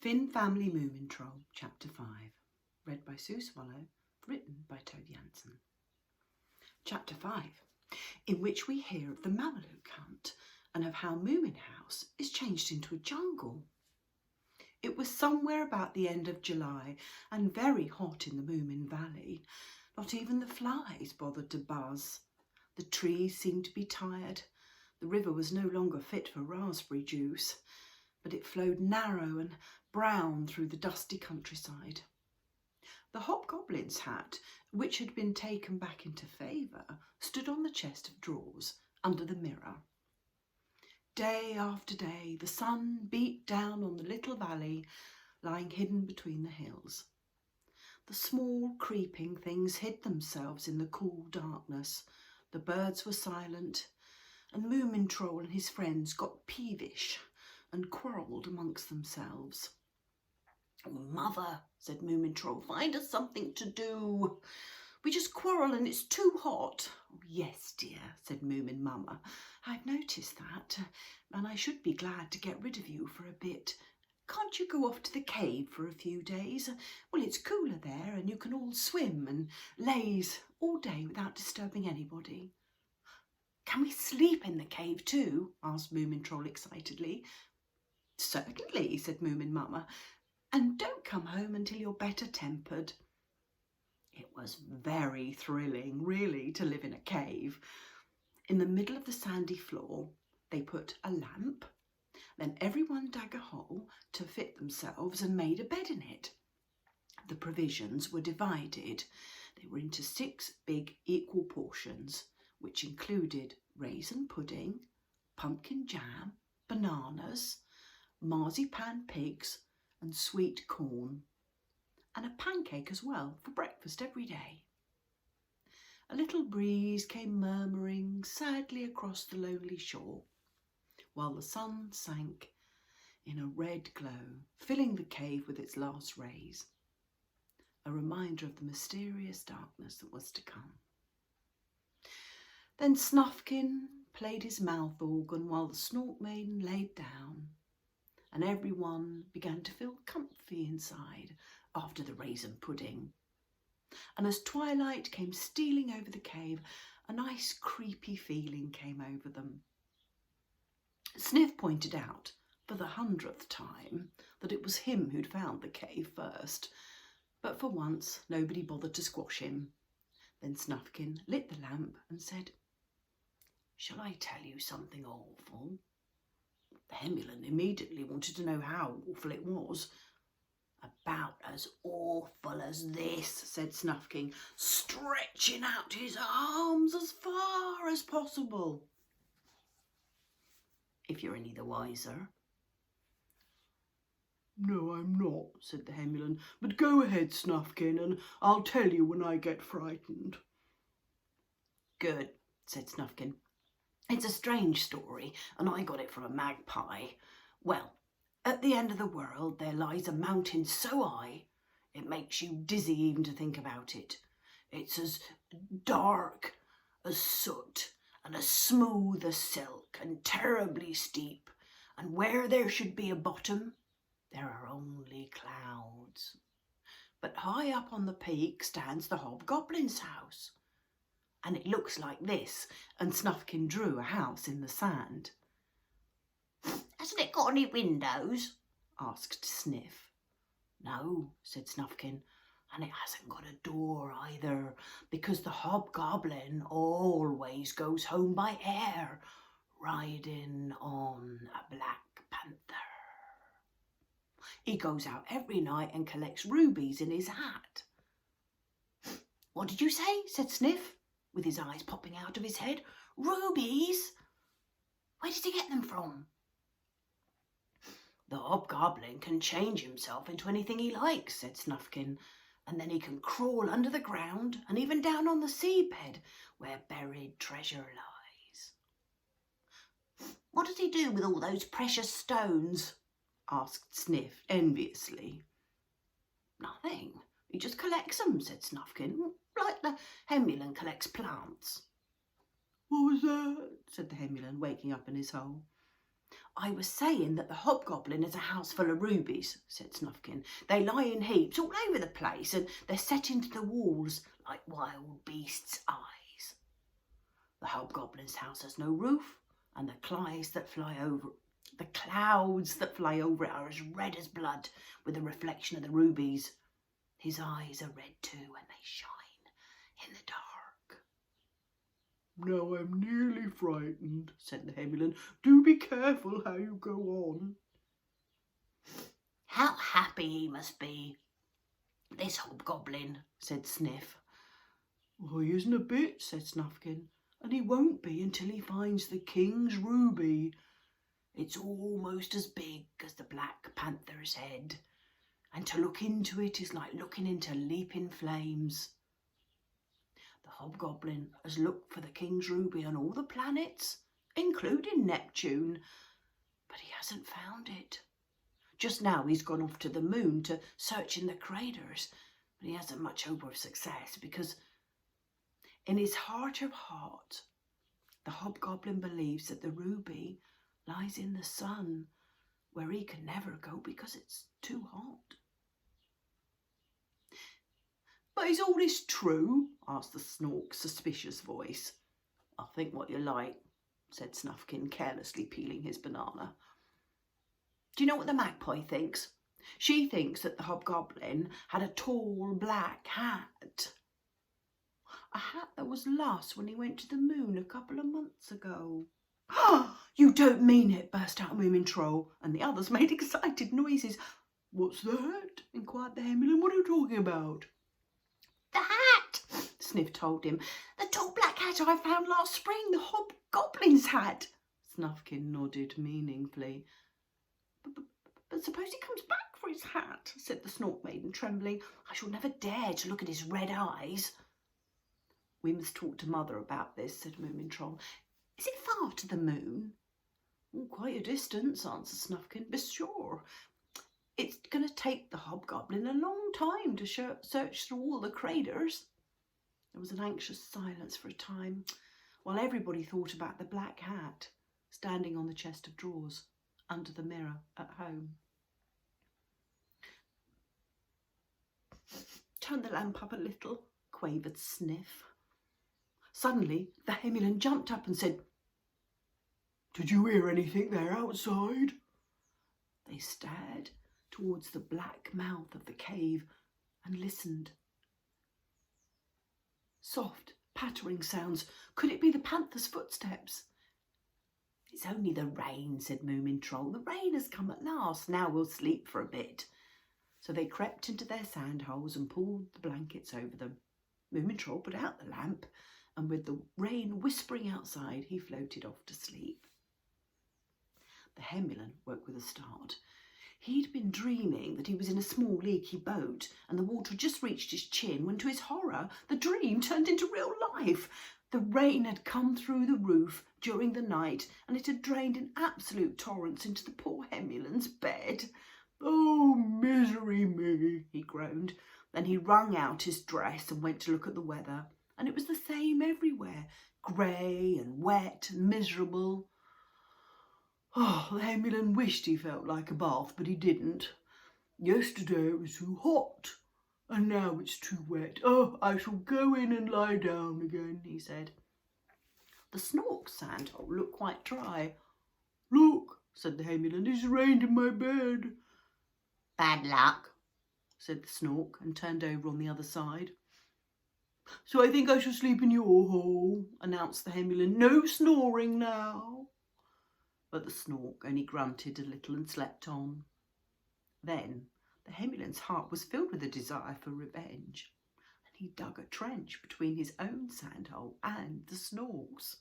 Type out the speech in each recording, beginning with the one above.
Finn Family Moomintroll, Chapter 5, read by Sue Swallow, written by Toad Jansen. Chapter 5, in which we hear of the Mameluke hunt and of how Moomin House is changed into a jungle. It was somewhere about the end of July and very hot in the Moomin Valley. Not even the flies bothered to buzz. The trees seemed to be tired. The river was no longer fit for raspberry juice, but it flowed narrow and brown through the dusty countryside. The hobgoblin's hat, which had been taken back into favour, stood on the chest of drawers under the mirror. Day after day the sun beat down on the little valley lying hidden between the hills. The small creeping things hid themselves in the cool darkness. The birds were silent, and Moomintroll and his friends got peevish and quarrelled amongst themselves. "Oh, Mother," said Moomintroll, "find us something to do. We just quarrel and it's too hot." "Oh, yes, dear," said Moomin Mama. "I've noticed that, and I should be glad to get rid of you for a bit. Can't you go off to the cave for a few days? Well, it's cooler there and you can all swim and laze all day without disturbing anybody." "Can we sleep in the cave too?" asked Moomintroll excitedly. "Certainly," said Moomin Mama. "And don't come home until you're better tempered." It was very thrilling, really, to live in a cave. In the middle of the sandy floor, they put a lamp. Then everyone dug a hole to fit themselves and made a bed in it. The provisions were divided. They were into 6 big equal portions, which included raisin pudding, pumpkin jam, bananas, marzipan pigs, and sweet corn, and a pancake as well for breakfast every day. A little breeze came murmuring sadly across the lonely shore, while the sun sank in a red glow, filling the cave with its last rays, a reminder of the mysterious darkness that was to come. Then Snufkin played his mouth organ while the Snort Maiden laid down, and everyone began to feel comfy inside after the raisin pudding. And as twilight came stealing over the cave, a nice creepy feeling came over them. Sniff pointed out, for the 100th time, that it was him who'd found the cave first, but for once nobody bothered to squash him. Then Snufkin lit the lamp and said, "Shall I tell you something awful?" The Hemulan immediately wanted to know how awful it was. "About as awful as this," said Snufkin, stretching out his arms as far as possible. "If you're any the wiser." "No, I'm not," said the Hemulan, "but go ahead, Snufkin, and I'll tell you when I get frightened." "Good," said Snufkin. "It's a strange story, and I got it from a magpie. Well, at the end of the world there lies a mountain so high it makes you dizzy even to think about it. It's as dark as soot and as smooth as silk and terribly steep, and where there should be a bottom there are only clouds. But high up on the peak stands the hobgoblin's house, and it looks like this," and Snufkin drew a house in the sand. "Hasn't it got any windows?" asked Sniff. "No," said Snufkin, "and it hasn't got a door either, because the hobgoblin always goes home by air, riding on a black panther. He goes out every night and collects rubies in his hat." "What did you say?" said Sniff, with his eyes popping out of his head. "Rubies? Where does he get them from?" "The hobgoblin can change himself into anything he likes," said Snufkin, "and then he can crawl under the ground and even down on the seabed where buried treasure lies." "What does he do with all those precious stones?" asked Sniff enviously. "Nothing. He just collects them," said Snufkin, "like the Hemulan collects plants." "What was that?" said the Hemulan, waking up in his hole. I was saying that the hobgoblin is a house full of rubies, said Snufkin. They lie in heaps all over the place, and they're set into the walls like wild beasts' eyes. The hobgoblin's house has no roof, and the clouds that fly over it are as red as blood with the reflection of the rubies. His eyes are red too, and they shine in the dark. Now I'm nearly frightened, said the Hemulin. Do be careful how you go on. How happy he must be, this hobgoblin, said Sniff. Well, he isn't a bit, said Snufkin, and he won't be until he finds the king's ruby. It's almost as big as the Black Panther's head, and to look into it is like looking into leaping flames. The hobgoblin has looked for the king's ruby on all the planets, including Neptune, but he hasn't found it. Just now he's gone off to the moon to search in the craters, but he hasn't much hope of success because in his heart of hearts, the hobgoblin believes that the ruby lies in the sun, where he can never go because it's too hot. But is all this true? Asked the Snork's suspicious voice. I think what you like, said Snufkin, carelessly peeling his banana. Do you know what the magpie thinks? She thinks that the hobgoblin had a tall black hat. A hat that was lost when he went to the moon a couple of months ago. You don't mean it, burst out Moomintroll, and the others made excited noises. What's that? Inquired the Hemulin. What are you talking about? The hat, Sniff told him. The tall black hat I found last spring, the hobgoblin's hat. Snufkin nodded meaningfully. But suppose he comes back for his hat, said the Snork Maiden, trembling. I shall never dare to look at his red eyes. We must talk to Mother about this, said Moomintroll. Is it far to the moon? Quite a distance, answered Snufkin. Be sure. It's going to take the hobgoblin a long time to search through all the craters. There was an anxious silence for a time, while everybody thought about the black hat standing on the chest of drawers under the mirror at home. Turn the lamp up a little, quavered Sniff. Suddenly, the Hemulin jumped up and said, Did you hear anything there outside? They stared towards the black mouth of the cave and listened. Soft, pattering sounds. Could it be the panther's footsteps? It's only the rain, said Moomintroll. The rain has come at last. Now we'll sleep for a bit. So they crept into their sand holes and pulled the blankets over them. Moomintroll put out the lamp, and with the rain whispering outside, he floated off to sleep. The Hemulin woke with a start. He'd been dreaming that he was in a small leaky boat and the water just reached his chin when, to his horror, the dream turned into real life. The rain had come through the roof during the night and it had drained in absolute torrents into the poor Hemulin's bed. Oh, misery me, he groaned. Then he wrung out his dress and went to look at the weather, and it was the same everywhere, grey and wet and miserable. Oh, the Hemulin wished he felt like a bath, but he didn't. Yesterday it was too hot, and now it's too wet. Oh, I shall go in and lie down again, he said. The Snork's sandhole looked quite dry. Look, said the Hemulin, it's rained in my bed. Bad luck, said the Snork, and turned over on the other side. So I think I shall sleep in your hole, announced the Hemulin. No snoring now. But the Snork only grunted a little and slept on. Then the Hemulin's heart was filled with a desire for revenge, and he dug a trench between his own sandhole and the Snork's.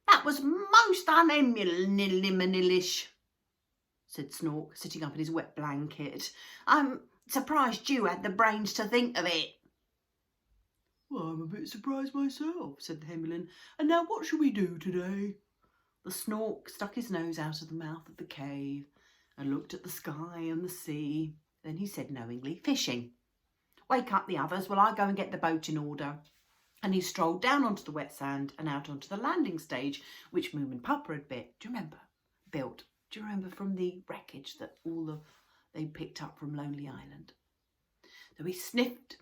That was most unhemulinish, said Snork, sitting up in his wet blanket. I'm surprised you had the brains to think of it. Well, I'm a bit surprised myself, said the Hemulin. And now what shall we do today? The Snork stuck his nose out of the mouth of the cave and looked at the sky and the sea. Then he said knowingly, fishing. Wake up the others while I go and get the boat in order. And he strolled down onto the wet sand and out onto the landing stage, which Moomin Papa had bit. Do you remember? built. Do you remember from the wreckage that they picked up from Lonely Island? So he sniffed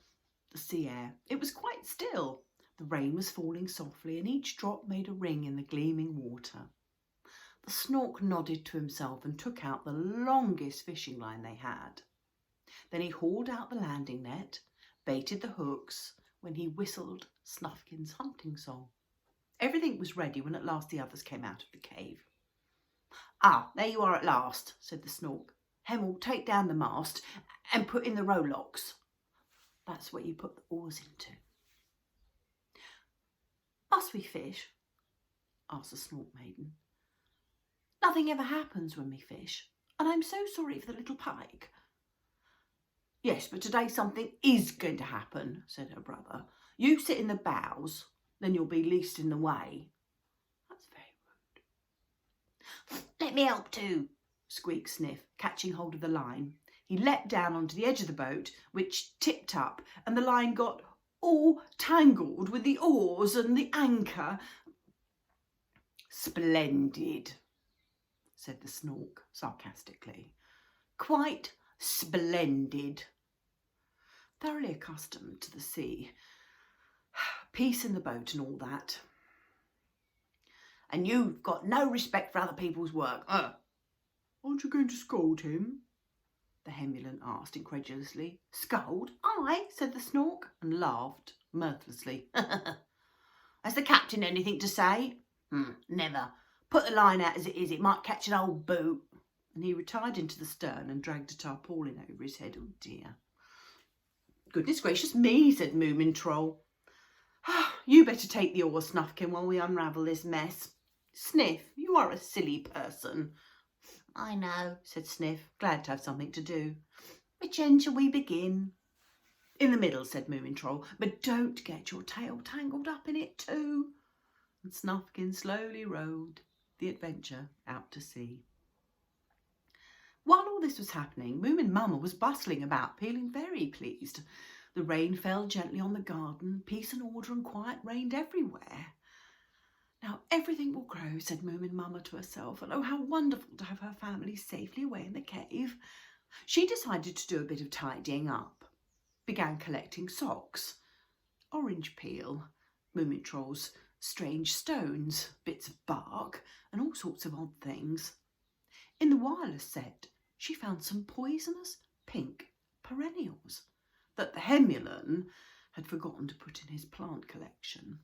the sea air. It was quite still. The rain was falling softly and each drop made a ring in the gleaming water. The Snork nodded to himself and took out the longest fishing line they had. Then he hauled out the landing net, baited the hooks when he whistled Snufkin's hunting song. Everything was ready when at last the others came out of the cave. "Ah, there you are at last," said the Snork. "Hemel, take down the mast and put in the rowlocks." That's what you put the oars into. "Must we fish?" asked the Snork Maiden. "Nothing ever happens when we fish, and I'm so sorry for the little pike." "Yes, but today something is going to happen," said her brother. "You sit in the bows, then you'll be least in the way." "That's very rude." "Let me help too," squeaked Sniff, catching hold of the line. He leapt down onto the edge of the boat, which tipped up, and the line got all tangled with the oars and the anchor. "Splendid," said the Snork sarcastically. "Quite splendid." Thoroughly accustomed to the sea, peace in the boat and all that. "And you've got no respect for other people's work, Aren't you going to scold him?" the Hemulan asked incredulously. "Scold? I?" said the Snork, and laughed mirthlessly. "Has the captain anything to say?" Never. Put the line out as it is, it might catch an old boot." And he retired into the stern and dragged a tarpaulin over his head. "Oh dear." "Goodness gracious me," said Moomintroll. "You better take the oar, Snufkin, while we unravel this mess. Sniff, you are a silly person." "I know," said Sniff, glad to have something to do. "Which end shall we begin?" "In the middle," said Moomintroll, "but don't get your tail tangled up in it too." And Snufkin slowly rowed the adventure out to sea. While all this was happening, Moomin Mamma was bustling about, feeling very pleased. The rain fell gently on the garden. Peace and order and quiet reigned everywhere. "Now everything will grow," said Moomin Mamma to herself, and oh, how wonderful to have her family safely away in the cave. She decided to do a bit of tidying up. Began collecting socks, orange peel, Moomintroll's strange stones, bits of bark, and all sorts of odd things. In the wireless set, she found some poisonous pink perennials that the Hemulan had forgotten to put in his plant collection.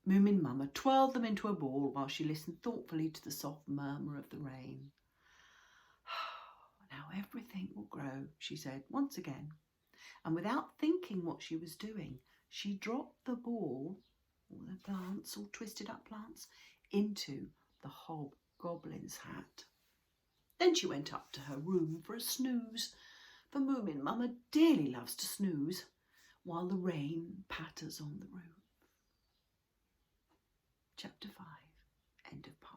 Moomin Mamma twirled them into a ball while she listened thoughtfully to the soft murmur of the rain. "Now everything will grow," she said once again, and without thinking what she was doing, she dropped the ball, all the plants, all twisted up plants, into the hobgoblin's hat. Then she went up to her room for a snooze, for Moomin Mamma dearly loves to snooze while the rain patters on the roof. Chapter 5, end of part.